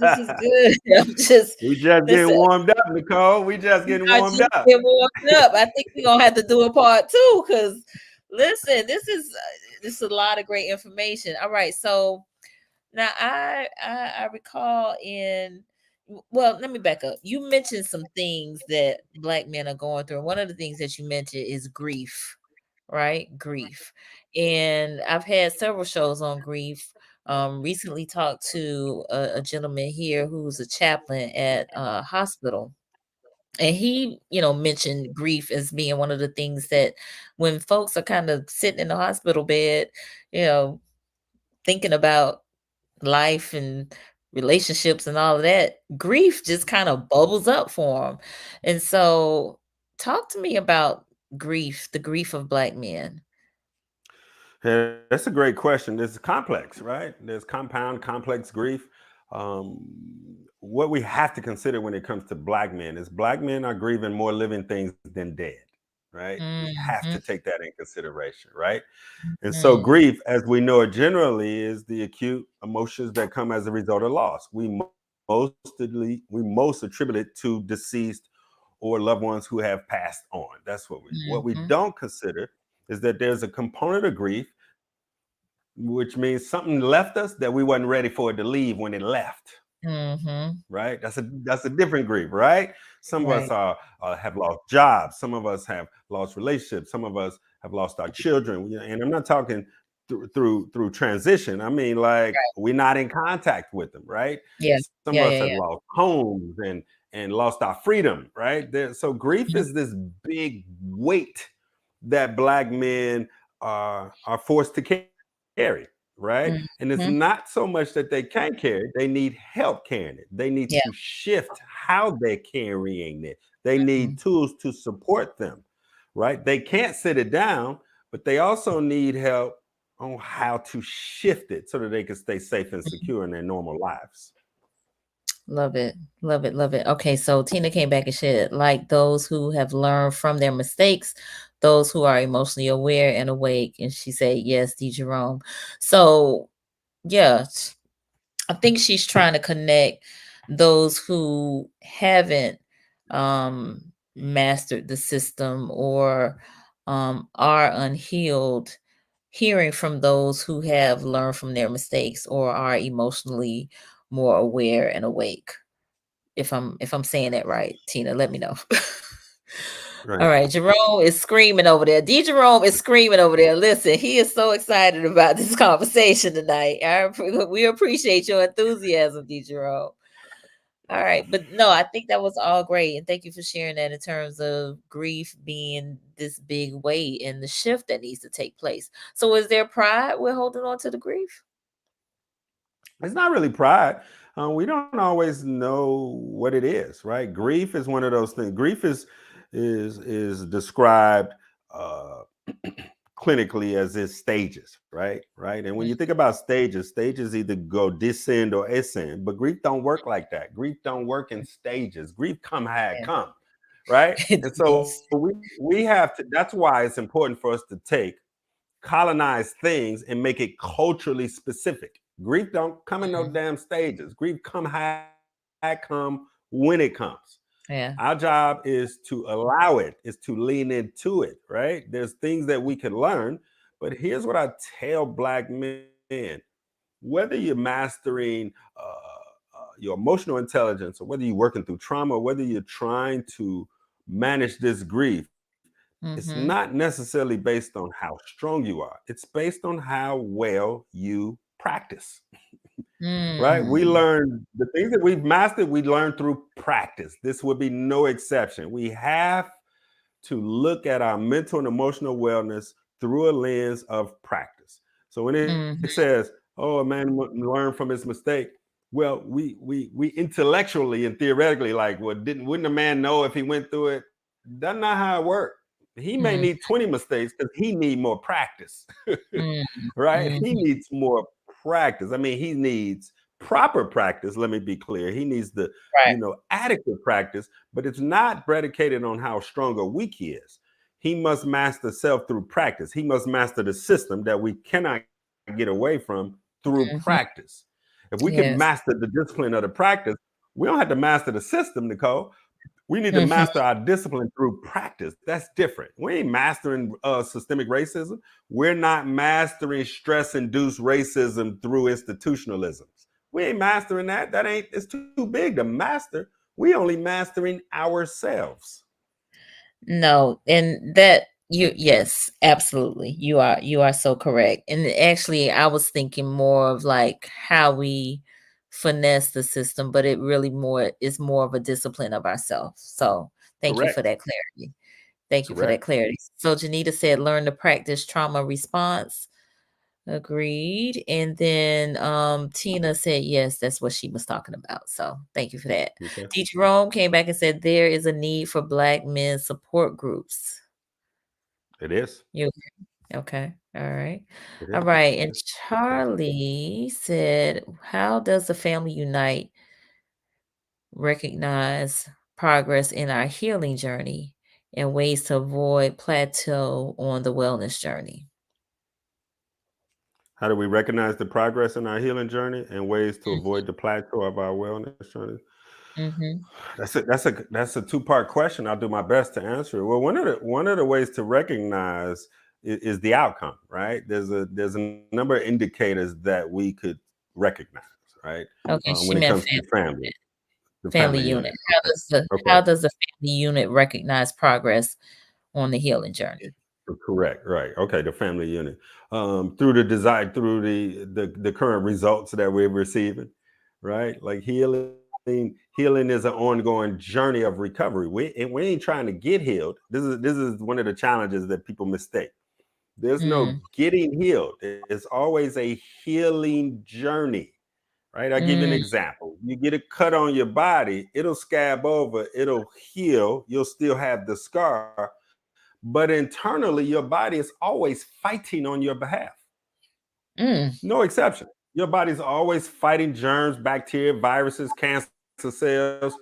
I'm just We just getting listen. warmed up, Nicole. We just getting I warmed just up. get warmed up. I think we're gonna have to do a part two because listen, this is a lot of great information. All right, so now I recall in well, let me back up. You mentioned some things that Black men are going through. One of the things that you mentioned is grief, right? Grief. And I've had several shows on grief. Recently talked to a gentleman here who's a chaplain at a hospital. And he, mentioned grief as being one of the things that when folks are kind of sitting in the hospital bed, you know, thinking about life and relationships and all of that, grief just kind of bubbles up for them. And so, talk to me about grief, the grief of Black men. Yeah, that's a great question. It's complex, right? There's compound, complex grief. What we have to consider when it comes to Black men is Black men are grieving more living things than dead, right? We have Mhm, to take that in consideration, right? And so, mhm, grief, as we know it generally, is the acute emotions that come as a result of loss. We most attribute it to deceased or loved ones who have passed on. That's what we mhm, don't consider is that there's a component of grief, which means something left us that we wasn't ready for it to leave when it left. mhm. Right? That's a different grief, right? Some of us Right. are have lost jobs. Some of us have lost relationships. Some of us have lost our children. And I'm not talking through transition. I mean, like Right. we're not in contact with them, right? Yeah. Some Yeah. of us Yeah. have Yeah. lost homes and lost our freedom, right? So grief Mhm, is this big weight that Black men are forced to carry, right? And it's mhm. not so much that they can't carry it, they need help carrying it. They need Yeah. to shift how they're carrying it. They need Mhm, tools to support them, right? They can't sit it down, but they also need help on how to shift it so that they can stay safe and mhm. secure in their normal lives. Love it. Love it. Love it. Okay, so Tina came back and said, like those who have learned from their mistakes, those who are emotionally aware and awake. And she said, yes, D. Jerome. So, yeah, I think she's trying to connect those who haven't mastered the system or are unhealed, hearing from those who have learned from their mistakes or are emotionally more aware and awake. If I'm saying that right, Tina, let me know. All Right. right, Jerome is screaming over there. D. Jerome is screaming over there. Listen, he is so excited about this conversation tonight. We appreciate your enthusiasm, D. Jerome. All right, but no, I think that was all great, and thank you for sharing that in terms of grief being this big weight and the shift that needs to take place. So, is there pride with holding on to the grief? It's not really pride. We don't always know what it is, right? Grief is one of those things. Grief is described uh, clinically as its stages, right. And when you think about stages either go descend or ascend, but grief don't work like that. Grief don't work in stages. Grief come how it Yeah, come, right? it And so is. we have to. That's why it's important for us to take colonize things and make it culturally specific. Grief don't come in no Mhm. damn stages. Grief come how it come when it comes. Yeah. Our job is to allow it, is to lean into it, right? There's things that we can learn, but here's what I tell Black men: whether you're mastering your emotional intelligence, or whether you're working through trauma, or whether you're trying to manage this grief, it's Mhm. not necessarily based on how strong you are. It's based on how well you practice, right? We Mm. learn the things that we've mastered, we learn through practice. This would be no exception. We have to look at our mental and emotional wellness through a lens of practice. So when it Mhm. says, oh, a man learn from his mistake. Well, we intellectually and theoretically like, well, wouldn't a man know if he went through it? That's not how it works. He may Mm, need 20 mistakes because he need more practice. mm, Right? mhm. He needs more practice. I mean, he needs proper practice. Let me be clear. He needs the, Right. adequate practice, but it's not predicated on how strong or weak he is. He must master self through practice. He must master the system that we cannot get away from through Mhm. practice. If we can Yes. master the discipline of the practice, we don't have to master the system, Nicole. We need to Mhm. master our discipline through practice. That's different. We ain't mastering systemic racism. We're not mastering stress-induced racism through institutionalisms. We ain't mastering that. It's too big to master. We only mastering ourselves. No, and that yes, absolutely. You are so correct. And actually I was thinking more of like how we finesse the system, but it really more is more of a discipline of ourselves. So thank you for Correct. that clarity. Thank you for that Correct. clarity. So Janita said learn to practice trauma response. Agreed. And then Tina said yes, that's what she was talking about. So thank you for that. Okay. D. Jerome came back and said there is a need for Black men support groups. It is. You okay? All right. It All is. right. And Charlie said, how does the family unite recognize progress in our healing journey and ways to avoid plateau on the wellness journey? How do we recognize the progress in our healing journey and ways to avoid the plateau of our wellness journey? Mm-hmm. That's a two-part question. I'll do my best to answer it. Well, one of the ways to recognize is the outcome, right? There's a number of indicators that we could recognize, right? Okay, she When it meant comes to family, the family family unit. unit. How Okay. does the Okay. how does the family unit recognize progress on the healing journey? Correct. Right. Okay. The family unit. Through the desire, through the current results that we're receiving, right? Like healing is an ongoing journey of recovery. We ain't trying to get healed. This is one of the challenges that people mistake. There's no Mm, getting healed. It's always a healing journey, right? I'll give you an mm, example. You get a cut on your body, it'll scab over, it'll heal, you'll still have the scar, but internally, your body is always fighting on your behalf. mm, No exception. Your body's always fighting germs, bacteria, viruses, cancer cells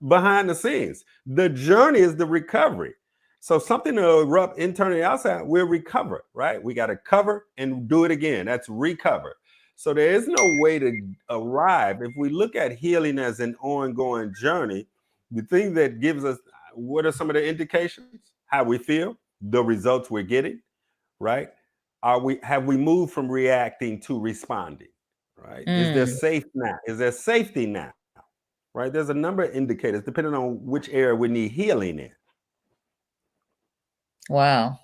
behind the scenes. The journey is the recovery. So something to erupt internally outside, we'll recover, right? We got to cover and do it again. That's recover. So there is no way to arrive. If we look at healing as an ongoing journey, the thing that gives us what are some of the indications? How we feel, the results we're getting, right? Have we moved from reacting to responding? Right? Is there mm. safe now? Is there safety now? Right? There's a number of indicators depending on which area we need healing in. Wow.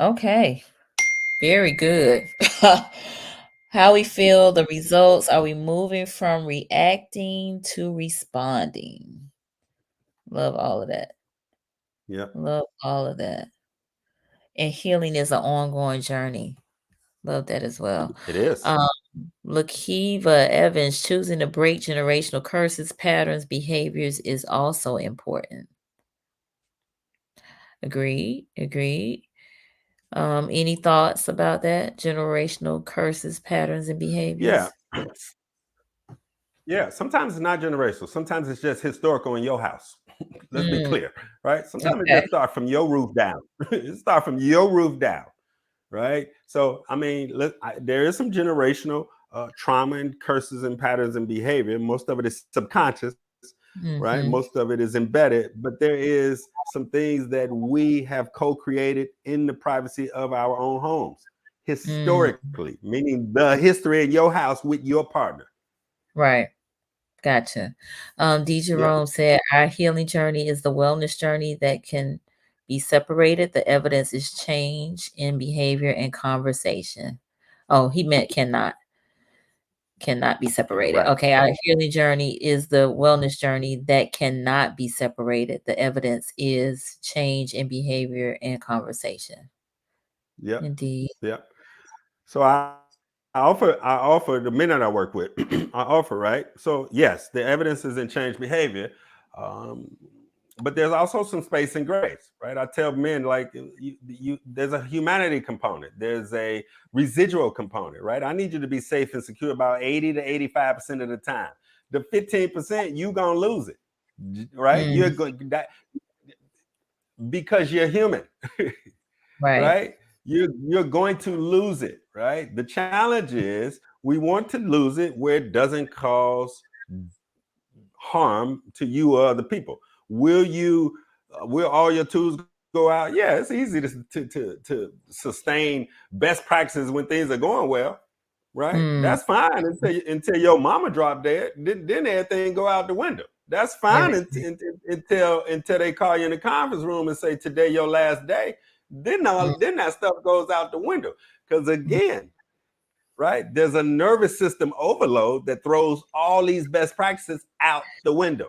Okay. Very good. How we feel, the results. Are we moving from reacting to responding? Love all of that. Yep, Love all of that. And healing is an ongoing journey. Love that as well. it is. Um, Lakiva Evans, choosing to break generational curses, patterns, behaviors is also important. Agreed. Agreed. Any thoughts about that? Generational curses, patterns, and Yeah, behaviors? yeah. Sometimes it's not generational. Sometimes it's just historical in your house. Let's be Mm, clear, right? Sometimes it okay. just starts from your roof down. It starts from your roof down, right? So, I mean, there is some generational trauma and curses and patterns and behavior. Most of it is subconscious, right? Mhm. Most of it is embedded, but there is some things that we have co-created in the privacy of our own homes, Mm, historically, meaning the history in your house with your partner. right. Gotcha. D. Yeah, Jerome said, our healing journey is the wellness journey that can be separated. The evidence is change in behavior and conversation. Oh, he meant cannot be separated. right. Okay, our healing journey is the wellness journey that cannot be separated. The evidence is change in behavior and conversation. Yep, Indeed. yep. So I offer the men that I work with. I offer, right. So yes, the evidence is in change behavior, um, but there's also some space and grace, right? I tell men like there's a humanity component, there's a residual component, right? I need you to be safe and secure about 80 to 85% of the time. The 15%, you gonna lose it, right? You're Mm, going that because you're human. right. Right? You're going to lose it, right? The challenge is we want to lose it where it doesn't cause harm to you or other people. Will all your tools go out? Yeah, it's easy to sustain best practices when things are going well, right? Mm, That's fine until your mama drop dead. Then everything go out the window. That's fine everything. until they call you in the conference room and say today your last day. Then that stuff goes out the window. Because Mm, again, right, there's a nervous system overload that throws all these best practices out the window.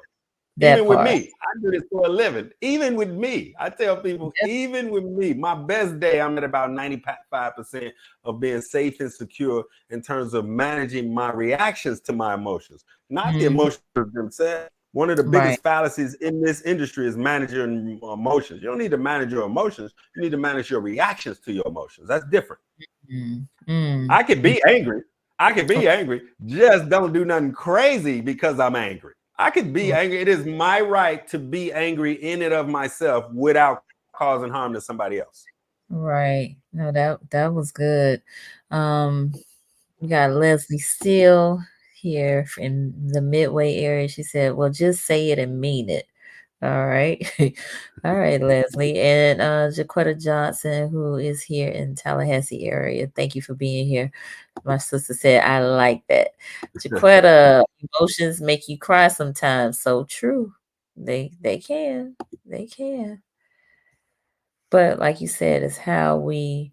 that Even with part. me, I do this for a living. Even with me, I tell people, Yep. even with me, my best day, I'm at about 95% of being safe and secure in terms of managing my reactions to my emotions, not the Mhm. emotions themselves. One of the Right. biggest fallacies in this industry is managing emotions. You don't need to manage your emotions. You need to manage your reactions to your emotions. That's different. Mm, mm, I can mm. be angry. I can be angry. Just don't do nothing crazy because I'm angry. I could be angry. It is my right to be angry in and of myself without causing harm to somebody else. Right. No, that was good. Um, we got Leslie Steele here in the Midway area. She said, "Well, just say it and mean it." All right. All right, Leslie. And Jaquetta Johnson, who is here in Tallahassee area. Thank you for being here. My sister said, I like that. Jaquetta, emotions make you cry sometimes. So true. They can. They can. But like you said, it's how you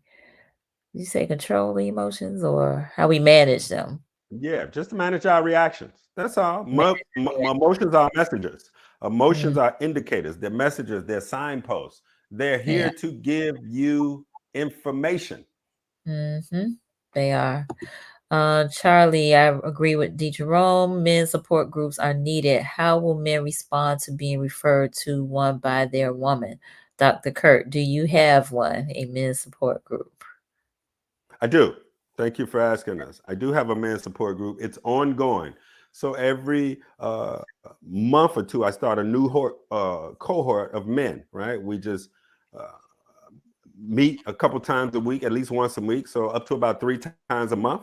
say control the emotions or how we manage them. Yeah, just to manage our reactions. That's all. Manage the Emotions are messengers. Emotions reaction. are indicators. They're messengers. They're signposts. They're Yeah. here to give you information. Mm-hmm. They are. Charlie, I agree with D. Jerome. Men support groups are needed. How will men respond to being referred to one by their woman? Dr. Curt, do you have one, a men's support group? I do. Thank you for asking us. I do have a men's support group. It's ongoing. So every month or two, I start a new cohort of men, right? We just uh, meet a couple times a week, at least once a week. So up to about 3 times a month,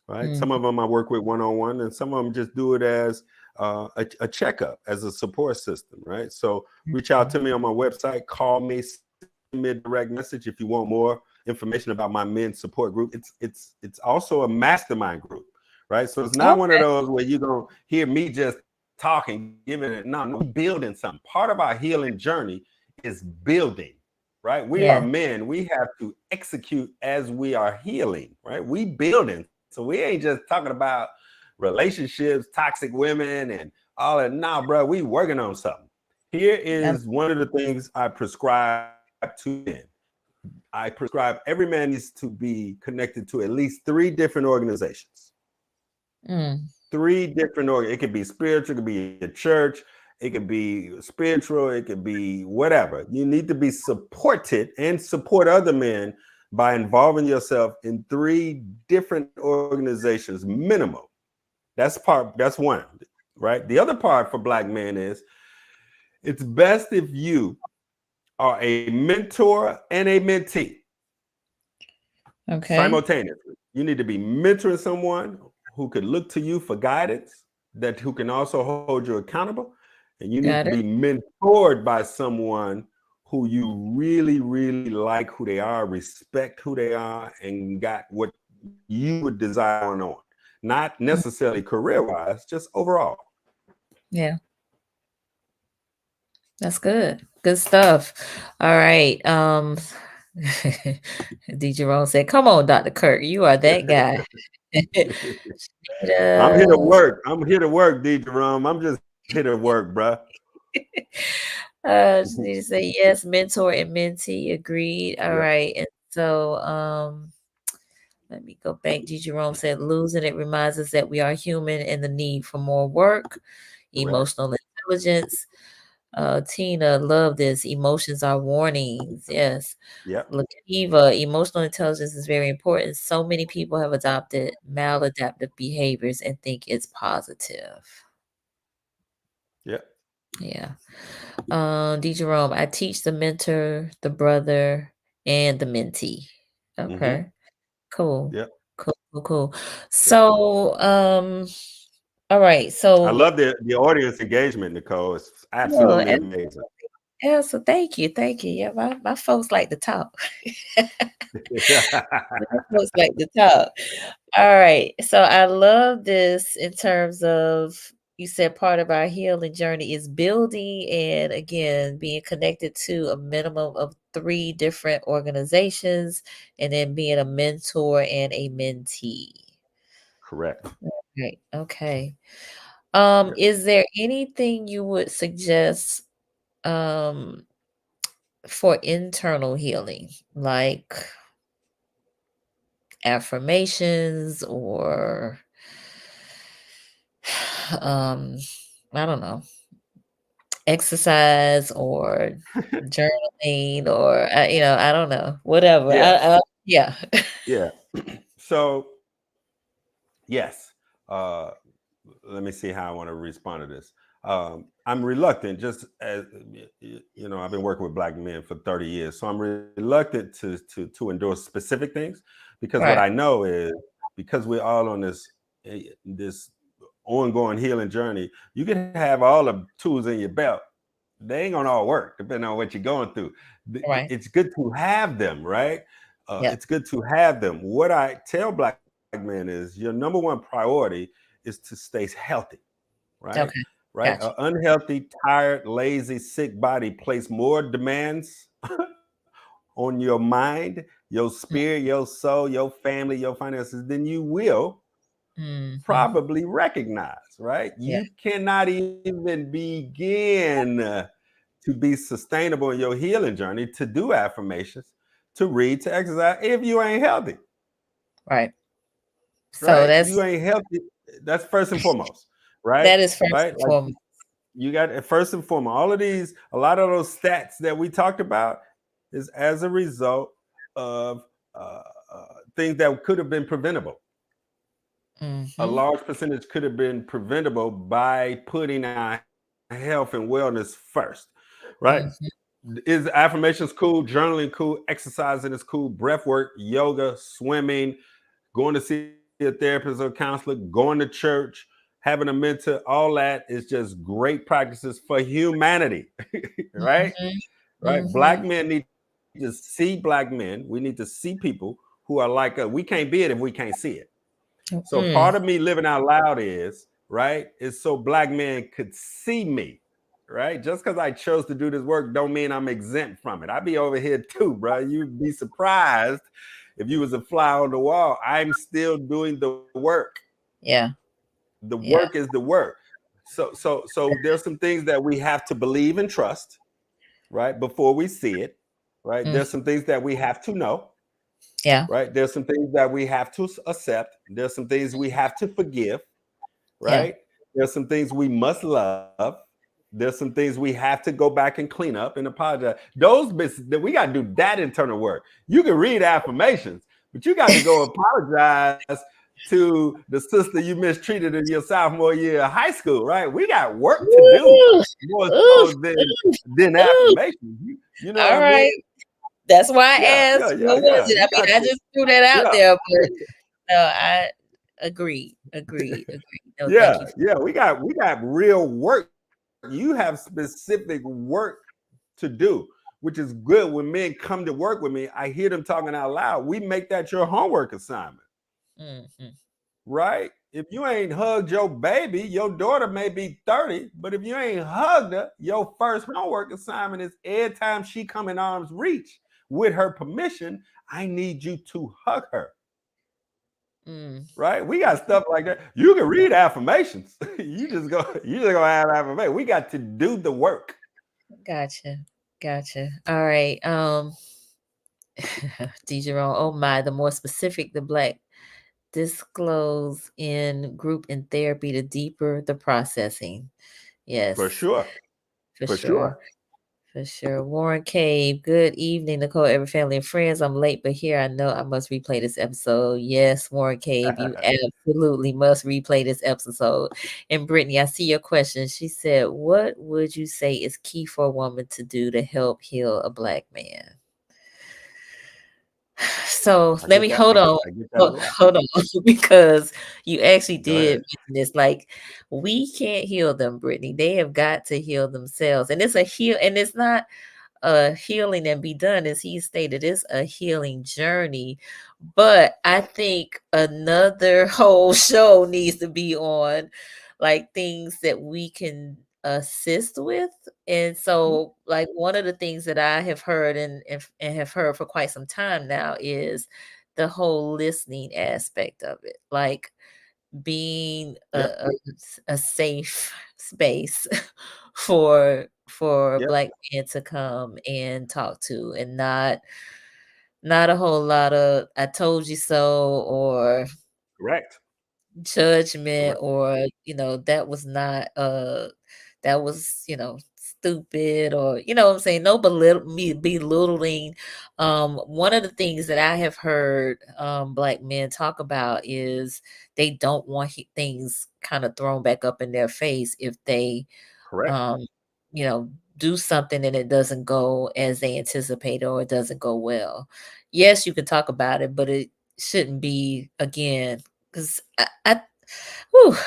right? Some of Mm, them I work with one-on-one, and some of them just do it as a checkup, as a support system, right? So reach out mhm. to me on my website, call me, send me a direct message if you want more information about my men's support group. It's also a mastermind group, right? So it's not one of Okay. those where you're gonna hear me just talking, giving it. No, we building something. Part of our healing journey is building, right? We are Yeah. men. We have to execute as we are healing, right? We building. So we ain't just talking about relationships, toxic women, and all that. Nah, bro, we working on something. Here Um, is one of the things I prescribe to men. I prescribe every man needs to be connected to at least 3 different organizations. mm, 3 different. It could be spiritual, it could be a church, it could be spiritual, it could be whatever. You need to be supported and support other men by involving yourself in 3 different organizations minimum. That's one, right? The other part for Black men is it's best if you are a mentor and a mentee okay. simultaneously. You need to be mentoring someone who could look to you for guidance, that who can also hold you accountable, and you need to Got be it. mentored by someone who you really, really like who they are, respect who they are, and got what you would desire going on. Not Mm, necessarily career-wise, just overall. yeah, that's good. Good stuff. All right. D. Jerome said, come on, Dr. Kirk. You are that guy. I'm here to Shanita, work. I'm here to work, D. Jerome. I'm just here to work, bruh. Just need to say yes, mentor and mentee agreed. All Yeah. right. And so Let me go back. G. Jerome said, losing it reminds us that we are human and the need for more work, Correct. emotional intelligence. Tina, love this. Emotions are warnings. Yes. Yep. Lakiva, emotional intelligence is very important. So many people have adopted maladaptive behaviors and think it's positive. Yep. Yeah. D. Jerome, I teach the mentor, the brother, and the mentee. Mm-hmm. Okay. Cool. Yep. Cool. Cool. Cool. Yep. So, all right. I So, love the audience engagement, Nicole. It's oh, absolutely amazing. yeah, so thank you. Thank you. Yeah, my folks like to talk. My folks like to talk. All right. So I love this in terms of you said part of our healing journey is building and again being connected to a minimum of 3 different organizations and then being a mentor and a mentee. Correct. Right. Okay. Yep. Is there anything you would suggest um for internal healing, like affirmations or um I don't know, exercise or journaling or I don't know, whatever. Yeah. Yeah. Yeah. So yes. Uh, let me see how I want to respond to this. I'm reluctant, just as I've been working with Black men for 30 years, so I'm reluctant to endorse specific things because what Right. I know is because we're all on this ongoing healing journey. You can have all the tools in your belt, they ain't gonna all work depending on what you're going through. Right. It's good to have them, right? Yeah. It's good to have them. What I tell Black men is your number one priority is to stay healthy, right? Okay. Right? Gotcha. An unhealthy, tired, lazy, sick body place more demands on your mind, your spirit, your soul, your family, your finances than you will Mm-hmm. probably recognize, right? Yeah. You cannot even begin to be sustainable in your healing journey to do affirmations, to read, to exercise if you ain't healthy, Right. So right? that's You ain't healthy. That's first and foremost, right? that is first Right? and Like foremost. you got first and foremost, a lot of those stats that we talked about is as a result of uh, things that could have been preventable. A Mm-hmm. large percentage could have been preventable by putting our health and wellness first, right? Mm-hmm. Is affirmations cool, journaling cool, exercising is cool, breath work, yoga, swimming, going to see a therapist or counselor, going to church, having a mentor, all that is just great practices for humanity, right? Mm-hmm. Right? Black Mm-hmm. men need to see Black men. We need to see people who are like us. We can't be it if we can't see it. So part of Mm. me living out loud is, right, is so Black men could see me, right? Just because I chose to do this work don't mean I'm exempt from it. I be over here too, bro. You'd be surprised if you was a fly on the wall. I'm still doing the work. Yeah. The work Yeah. is the work. So there's some things that we have to believe and trust, right, before we see it, right? Mm. There's some things that we have to know, Yeah. right? There's some things that we have to accept. There's some things we have to forgive, Yeah. right? There's some things we must love. There's some things we have to go back and clean up and apologize. Those bits that we got to do that internal work. You can read affirmations, but you got to go apologize to the sister you mistreated in your sophomore year of high school, right? We got work to do Ooh, more ooh, so than ooh. affirmations. You know what All I right. mean? That's why I Yeah, yeah, asked, yeah, what was yeah. it? You I mean, got I to, just threw that out yeah. there, but no, I agreed. Agreed. Agreed. No, thank Yeah, you. yeah, we got real work. You have specific work to do, which is good. When men come to work with me, I hear them talking out loud. We make that your homework assignment, Mm-hmm. right? If you ain't hugged your baby, your daughter may be 30, but if you ain't hugged her, your first homework assignment is every time she come in arm's reach with her permission, I need you to hug her. Mm. Right? We got stuff like that. You can read affirmations. You just go have affirmations. We got to do the work. Gotcha. Gotcha. All right. D. Jerome, oh my, the more specific the Black disclose in group and therapy, the deeper the processing. Yes, For sure. for For sure. sure. For sure. Warren Cave, good evening, Nicole, every family and friends. I'm late, but here I know I must replay this episode. Yes, Warren Cave, you absolutely must replay this episode. And Brittany, I see your question. She said, what would you say is key for a woman to do to help heal a Black man? So I let get me that. I get that a lot. hold on, because you actually Go did ahead. mention this. Like, we can't heal them, Brittany. They have got to heal themselves, and it's a heal, and it's not a healing and be done, as he stated. It's a healing journey. But I think another whole show needs to be on, like, things that we can assist with. And Mhm. so, like, one of the things that I have heard and have heard for quite some time now is the whole listening aspect of it, like being Yep. a safe space for Yep. Black men to come and talk to, and not a whole lot of "I told you so," or Correct. judgment, Correct. or that was not that was stupid, or what I'm saying, no belittling. One of the things that I have heard Black men talk about is they don't want things kind of thrown back up in their face if they Correct. um you know do something and it doesn't go as they anticipated, or it doesn't go well. Yes, you can talk about it, but it shouldn't be, again, because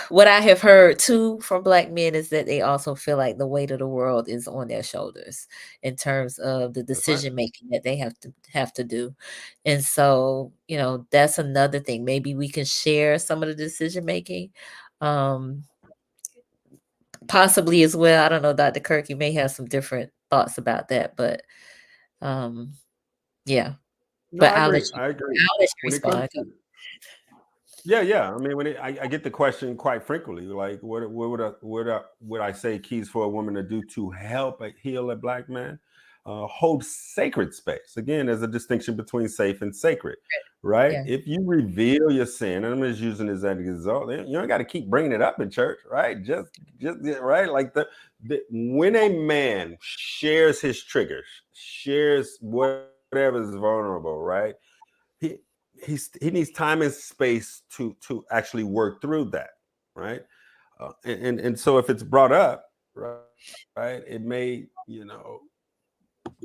what I have heard too from Black men is that they also feel like the weight of the world is on their shoulders in terms of the That's right. decision making that they have to do. And so, that's another thing. Maybe we can share some of the decision making. Um, Possibly as well. I don't know, Dr. Kirk, you may have some different thoughts about that, but um, yeah. No, But I agree. I agree. I'll let you When it comes respond. to Yeah, yeah. I mean, I get the question quite frequently, like, what would I say keys for a woman to do to help heal a Black man? Hold sacred space. Again, there's a distinction between safe and sacred, right? Yeah. If you reveal your sin, and I'm just using this as an example, you don't got to keep bringing it up in church, right? Just right, like when a man shares his triggers, shares whatever is vulnerable, right? He he needs time and space to actually work through that, right? And so if it's brought up, right, it may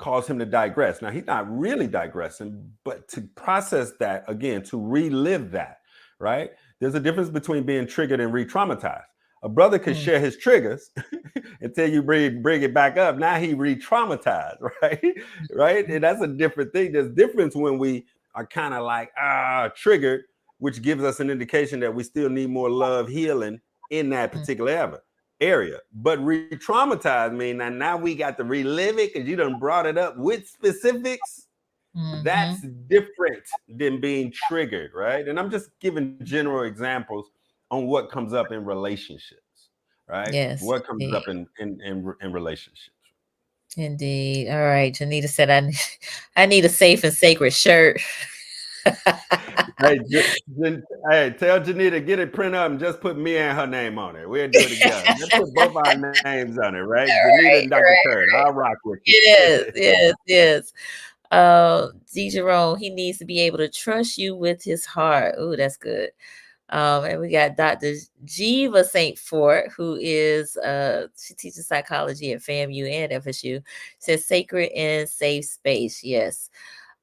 cause him to digress. Now, he's not really digressing, but to process that again, to relive that, right? There's a difference between being triggered and re-traumatized. A brother could Mm, share his triggers until you bring it back up. Now he re-traumatized, right? Right? mm, And that's a different thing. There's difference when we are kind of like triggered, which gives us an indication that we still need more love healing in that mm, particular area. But re-traumatized mean that now we got to relive it because you done brought it up with specifics. That's mhm. different than being triggered, right? And I'm just giving general examples on what comes up in relationships, right? Yes, What comes indeed. up in relationships. Indeed. All right. Janita said, I need a safe and sacred shirt. Hey, hey, tell Janita get it print up and just put me and her name on it. We'll do it together. Let's put both our names on it, right? Janita and Right, Dr. right, Curt. I'll right. rock with you. It is. Yes, yes. D. Jerome, he needs to be able to trust you with his heart. Ooh, that's good. And we got Dr. Jiva St. Fort, who is she teaches psychology at FAMU and FSU. Says sacred and safe space. Yes.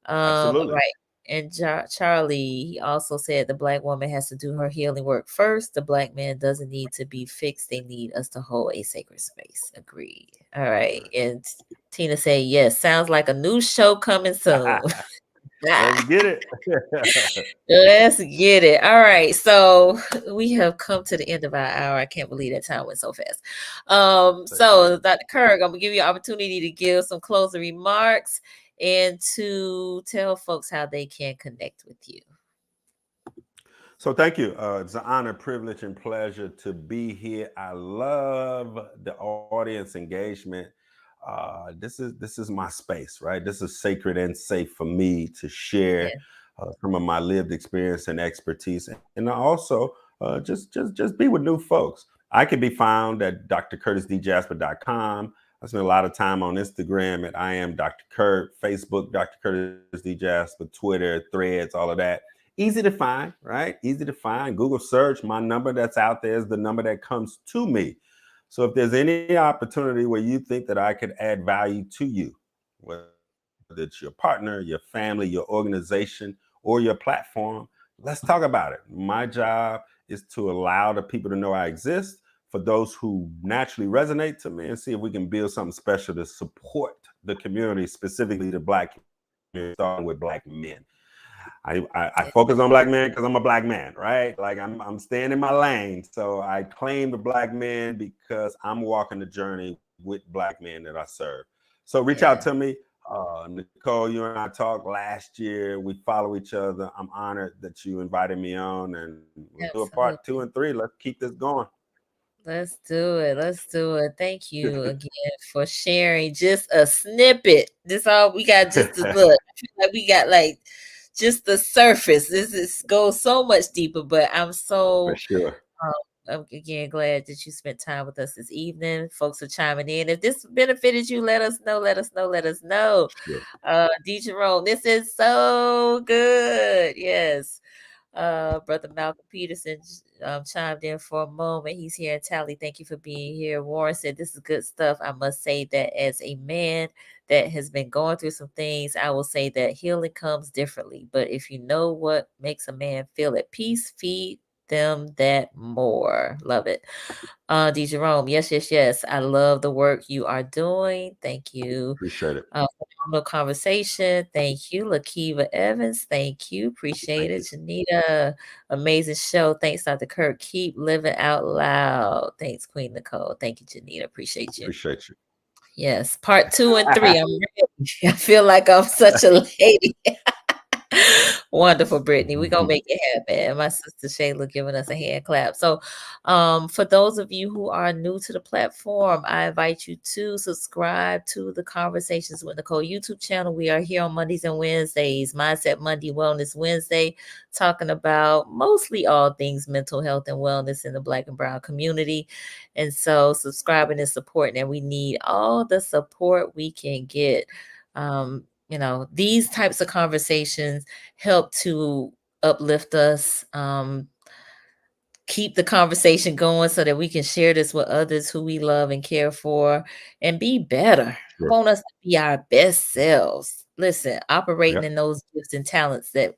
Absolutely. Right. And Charlie, he also said the Black woman has to do her healing work first. The Black man doesn't need to be fixed. They need us to hold a sacred space. Agreed. All right. And Tina said, yes, sounds like a new show coming soon. Let's get it. Let's get it. All right. So we have come to the end of our hour. I can't believe that time went so fast. Same here. So Dr. Kirk, I'm gonna give you an opportunity to give some closing remarks and to tell folks how they can connect with you. So thank you. It's an honor, privilege, and pleasure to be here. I love the audience engagement. this is my space, right? This is sacred and safe for me to share Yeah. some of my lived experience and expertise, and also just be with new folks. I can be found at drcurtisdjasper.com. I spend a lot of time on Instagram at I am Dr. Curt, Facebook, Dr. Curtis D. Jasper, Twitter, Threads, all of that. Easy to find, right? Easy to find. Google search. My number that's out there is the number that comes to me. So if there's any opportunity where you think that I could add value to you, whether it's your partner, your family, your organization, or your platform, let's talk about it. My job is to allow the people to know I exist, for those who naturally resonate to me, and see if we can build something special to support the community, specifically the Black community, starting with Black men. I focus on Black men because I'm a Black man, right? Like I'm staying in my lane. So I claim the Black men because I'm walking the journey with Black men that I serve. So reach out Yeah. to me. Nicole, you and I talked last year. We follow each other. I'm honored that you invited me on, and we'll do a part 2 Absolutely. and 3. Let's keep this going. Let's do it. Let's do it. Thank you again for sharing just a snippet. This all we got, just to look. I feel like we got like just the surface. This is goes so much deeper, but I'm For so sure. I'm again glad that you spent time with us this evening. Folks are chiming in. If this benefited you, let us know. Let us know. Let us know. Sure. D. Jerome, this is so good. Yes. Brother Malcolm Peterson chimed in for a moment. He's here in Tally. Thank you for being here. Warren said, this is good stuff. I must say that as a man that has been going through some things, I will say that healing comes differently. But if you know what makes a man feel at peace, feed them that more. Love it. D. Jerome, yes, yes, yes. I love the work you are doing. Thank you. Appreciate it. Phenomenal conversation. Thank you, Lakiva Evans. Thank you. Appreciate Thank it. you. Janita, amazing show. Thanks, Dr. Curt. Keep living out loud. Thanks, Queen Nicole. Thank you, Janita. Appreciate you. Appreciate you. Yes, part 2 and 3. I'm ready. I feel like I'm such a lady. Wonderful, Brittany. We're gonna make it happen. My sister Shayla giving us a hand clap. So for those of you who are new to the platform, I invite you to subscribe to the Conversations with Nicole YouTube channel. We are here on Mondays and Wednesdays, Mindset Monday, Wellness Wednesday, talking about mostly all things mental health and wellness in the Black and Brown community. And so subscribing and supporting, and we need all the support we can get. These types of conversations help to uplift us, keep the conversation going so that we can share this with others who we love and care for and be better. I Sure. want us to be our best selves. Listen, operating Yep. in those gifts and talents that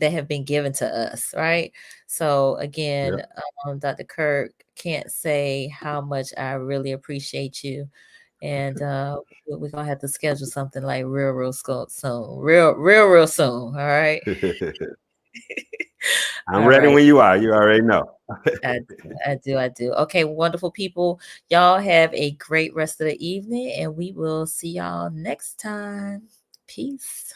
have been given to us, right? So again, Yep. Dr. Curt, can't say how much I really appreciate you. And we're gonna have to schedule something like soon. Real soon. All right. I'm All ready right. when you are. You already know. I do. Okay, wonderful people. Y'all have a great rest of the evening, and we will see y'all next time. Peace.